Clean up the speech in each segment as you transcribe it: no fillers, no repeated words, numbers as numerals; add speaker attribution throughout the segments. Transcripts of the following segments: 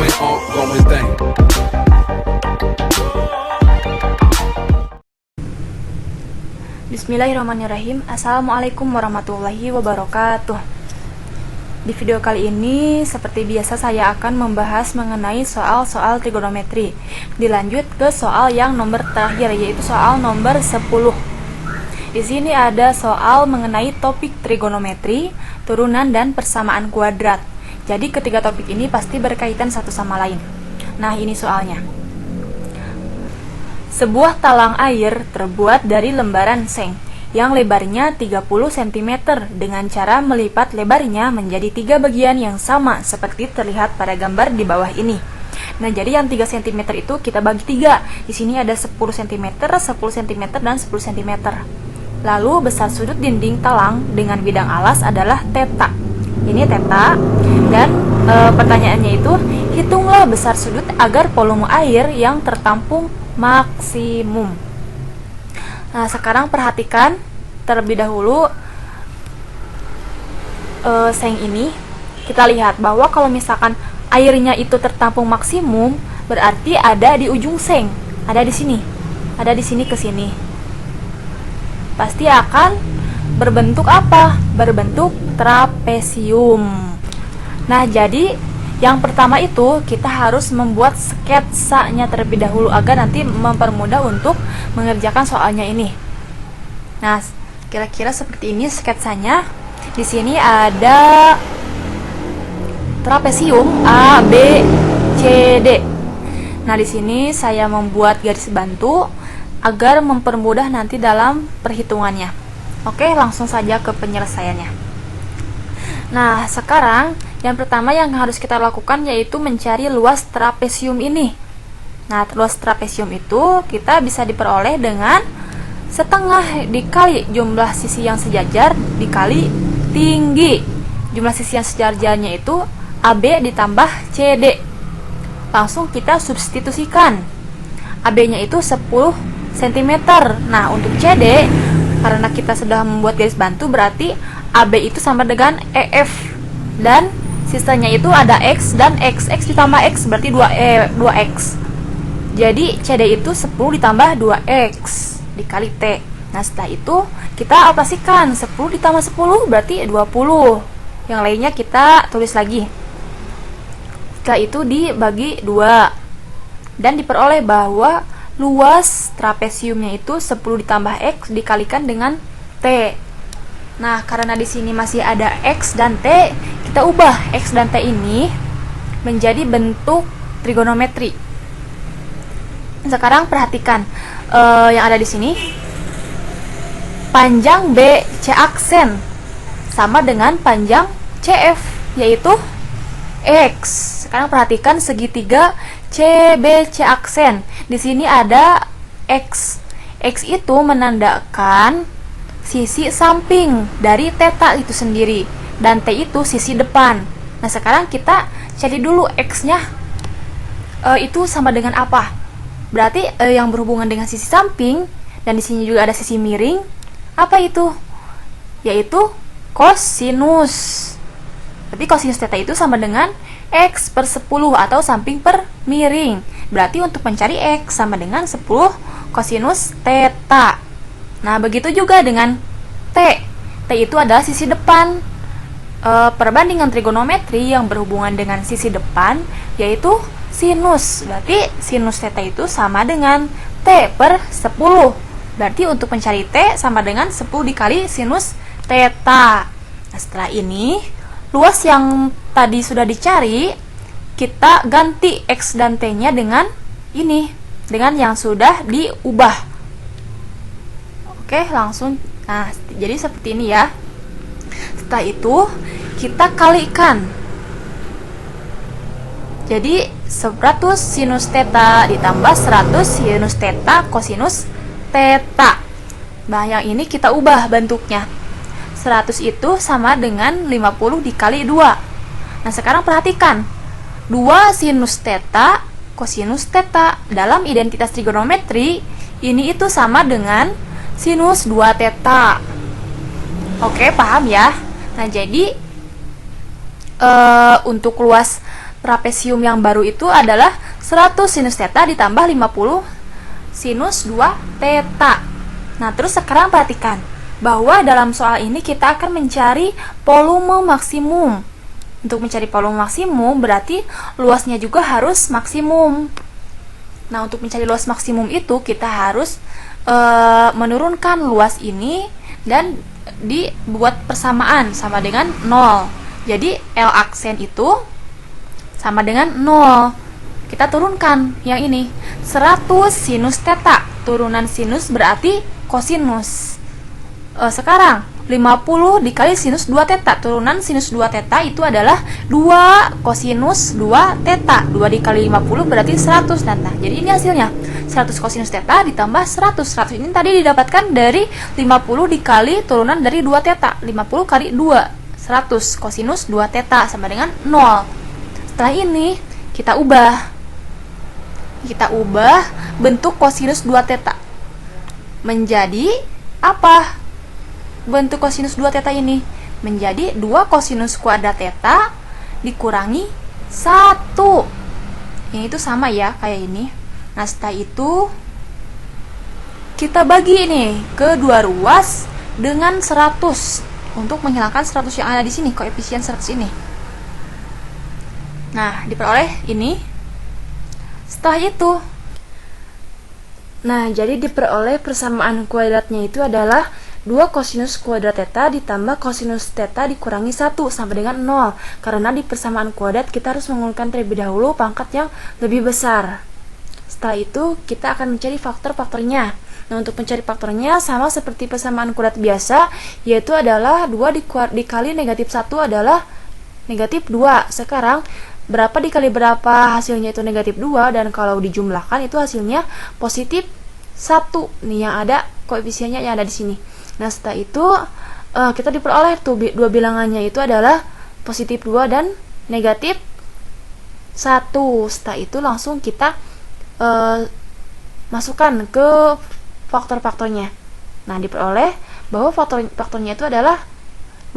Speaker 1: ongoing thing.
Speaker 2: Bismillahirrahmanirrahim. Assalamualaikum warahmatullahi wabarakatuh. Di video kali ini, seperti biasa saya akan membahas mengenai soal-soal trigonometri. Dilanjut ke soal yang nomor terakhir, yaitu soal nomor 10. Di sini ada soal mengenai topik trigonometri, turunan dan persamaan kuadrat. Jadi ketiga topik ini pasti berkaitan satu sama lain. Nah, ini soalnya. Sebuah talang air terbuat dari lembaran seng yang lebarnya 30 cm dengan cara melipat lebarnya menjadi 3 bagian yang sama seperti terlihat pada gambar di bawah ini. Nah, jadi yang 3 cm itu kita bagi 3. Di sini ada 10 cm, 10 cm, dan 10 cm. Lalu besar sudut dinding talang dengan bidang alas adalah θ. Ini θ. Dan pertanyaannya itu, hitunglah besar sudut agar volume air yang tertampung maksimum. Nah, sekarang perhatikan terlebih dahulu seng ini. Kita lihat bahwa kalau misalkan airnya itu tertampung maksimum, berarti ada di ujung seng, ada di sini, ada di sini ke sini. Pasti akan berbentuk apa? Berbentuk trapesium. Nah, jadi yang pertama itu kita harus membuat sketsanya terlebih dahulu agar nanti mempermudah untuk mengerjakan soalnya ini. Nah, kira-kira seperti ini sketsanya. Di sini ada trapesium A, B, C, D. Nah, di sini saya membuat garis bantu agar mempermudah nanti dalam perhitungannya. Oke, langsung saja ke penyelesaiannya. Nah, sekarang yang pertama yang harus kita lakukan yaitu mencari luas trapesium ini. Nah, luas trapesium itu kita bisa diperoleh dengan setengah dikali jumlah sisi yang sejajar dikali tinggi. Jumlah sisi yang sejajarnya itu AB ditambah CD. Langsung kita substitusikan. AB-nya itu 10 cm. Nah, untuk CD, karena kita sudah membuat garis bantu, berarti AB itu sama dengan EF. Dan sisanya itu ada X dan X. X ditambah X berarti 2X. Jadi CD itu 10 ditambah 2X dikali T. Nah, setelah itu kita operasikan 10 ditambah 10 berarti 20. Yang lainnya kita tulis lagi. Setelah itu dibagi 2. Dan diperoleh bahwa luas trapesiumnya itu 10 ditambah X dikalikan dengan T. Nah, karena di sini masih ada X dan T, kita ubah X dan T ini menjadi bentuk trigonometri. Sekarang perhatikan yang ada di sini. Panjang BC aksen sama dengan panjang CF, yaitu X. Sekarang perhatikan segitiga CBC aksen. Di sini ada X. X itu menandakan sisi samping dari θ itu sendiri, dan T itu sisi depan. Nah, sekarang kita cari dulu X-nya itu sama dengan apa. Berarti yang berhubungan dengan sisi samping, dan di sini juga ada sisi miring. Apa itu? Yaitu kosinus. Berarti kosinus θ itu sama dengan X per 10 atau samping per miring. Berarti untuk mencari X sama dengan 10 kosinus θ. Nah, begitu juga dengan T. T itu adalah sisi depan. Perbandingan trigonometri yang berhubungan dengan sisi depan yaitu sinus. Berarti sinus θ itu sama dengan T per 10. Berarti untuk mencari T sama dengan 10 dikali sinus θ. Nah, setelah ini, luas yang tadi sudah dicari, kita ganti X dan T-nya dengan ini, dengan yang sudah diubah. Oke, langsung. Nah, jadi seperti ini ya. Setelah itu kita kalikan. Jadi 100 sinus θ ditambah 100 sinus θ kosinus θ. Nah, yang ini kita ubah bentuknya. 100 itu sama dengan 50 dikali 2. Nah, sekarang perhatikan. 2 sinus θ kosinus θ dalam identitas trigonometri ini itu sama dengan sinus 2θ. Oke, paham ya? Nah, jadi untuk luas trapesium yang baru itu adalah 100 sinus theta ditambah 50 sinus 2 theta. Nah, terus sekarang perhatikan bahwa dalam soal ini kita akan mencari volume maksimum. Untuk mencari volume maksimum berarti luasnya juga harus maksimum. Nah, untuk mencari luas maksimum itu kita harus menurunkan luas ini dan dibuat persamaan sama dengan 0. Jadi L aksen itu sama dengan 0. Kita turunkan yang ini 100 sinus theta. Turunan sinus berarti kosinus. Sekarang 50 dikali sinus 2 theta. Turunan sinus 2 theta itu adalah 2 kosinus 2 theta. 2 dikali 50 berarti 100 theta. Jadi ini hasilnya 100 kosinus theta ditambah 100. 100 ini tadi didapatkan dari 50 dikali turunan dari 2 theta. 50 kali 2, 100 kosinus 2 theta sama dengan 0. Setelah ini kita ubah bentuk kosinus 2 theta menjadi apa? Bentuk kosinus 2 theta ini menjadi 2 kosinus kuadrat theta dikurangi 1. Ini itu sama ya kayak ini. Nah, setelah itu kita bagi ini ke dua ruas dengan 100 untuk menghilangkan 100 yang ada di sini, koefisien 100 ini. Nah, diperoleh ini. Setelah itu, nah, jadi diperoleh persamaan kuadratnya itu adalah 2 kosinus kuadrat theta ditambah kosinus theta dikurangi 1 sama dengan 0. Karena di persamaan kuadrat kita harus menggunakan terlebih dahulu pangkat yang lebih besar. Setelah itu, kita akan mencari faktor-faktornya. Nah, untuk mencari faktornya sama seperti persamaan kuadrat biasa, yaitu adalah 2 dikali negatif 1 adalah negatif 2. Sekarang, berapa dikali berapa hasilnya itu negatif 2, dan kalau dijumlahkan itu hasilnya positif 1. Nih yang ada koefisiennya yang ada di sini. Nah, setelah itu kita diperoleh tuh dua bilangannya itu adalah positif 2 dan negatif 1. Setelah itu langsung kita masukkan ke faktor-faktornya. Nah, diperoleh bahwa faktornya itu adalah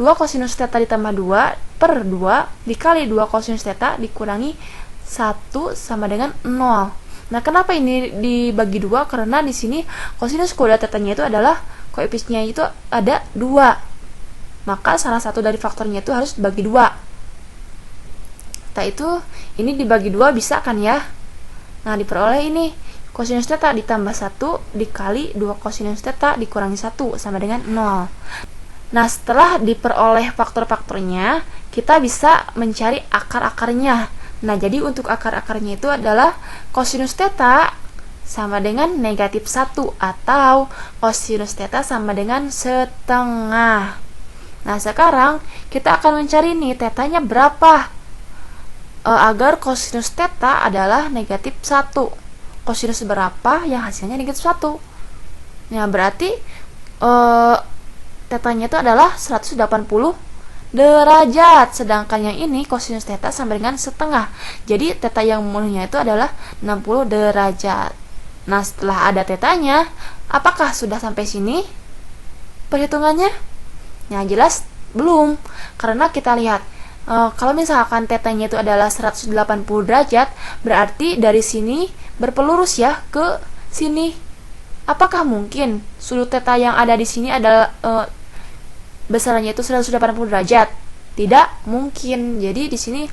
Speaker 2: 2 kosinus theta ditambah 2 per 2 dikali 2 kosinus theta dikurangi 1 sama dengan 0. Nah, kenapa ini dibagi 2? Karena di sini kosinus kuadrat tetanya itu adalah koefisiennya itu ada 2. Maka salah satu dari faktornya itu harus dibagi 2. Setelah itu, ini dibagi 2 bisa kan ya? Nah, diperoleh ini kosinus theta ditambah 1 dikali 2 kosinus theta dikurangi 1 sama dengan 0. Nah, setelah diperoleh faktor-faktornya, kita bisa mencari akar-akarnya. Nah, jadi untuk akar-akarnya itu adalah kosinus theta sama dengan negatif 1 atau kosinus theta sama dengan setengah. Nah, sekarang kita akan mencari nih tetanya berapa agar kosinus theta adalah negatif 1. Kosinus berapa yang hasilnya negatif 1. Nah, berarti tetanya itu adalah 180 derajat, sedangkan yang ini kosinus theta sama dengan setengah. Jadi theta yang mulunya itu adalah 60 derajat. Nah, setelah ada tetanya, apakah sudah sampai sini perhitungannya? Nah, jelas belum, karena kita lihat kalau misalkan tetanya itu adalah 180 derajat, berarti dari sini berpelurus ya ke sini. Apakah mungkin sudut theta yang ada di sini adalah besarnya itu 180 derajat? Tidak mungkin. Jadi di sini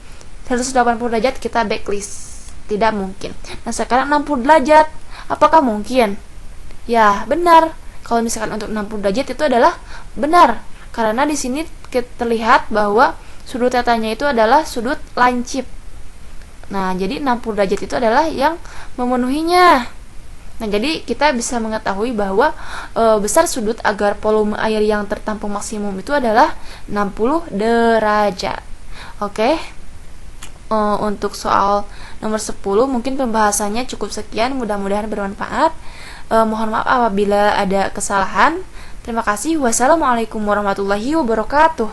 Speaker 2: 180 derajat kita backlist. Tidak mungkin. Nah, sekarang 60 derajat. Apakah mungkin? Ya, benar. Kalau misalkan untuk 60 derajat itu adalah benar. Karena di sini terlihat bahwa sudut tetanya itu adalah sudut lancip. Nah, jadi 60 derajat itu adalah yang memenuhinya. Nah, jadi kita bisa mengetahui bahwa besar sudut agar volume air yang tertampung maksimum itu adalah 60 derajat. Oke. Untuk soal nomor 10 mungkin pembahasannya cukup sekian, mudah-mudahan bermanfaat. Mohon maaf apabila ada kesalahan. Terima kasih. Wassalamualaikum warahmatullahi wabarakatuh.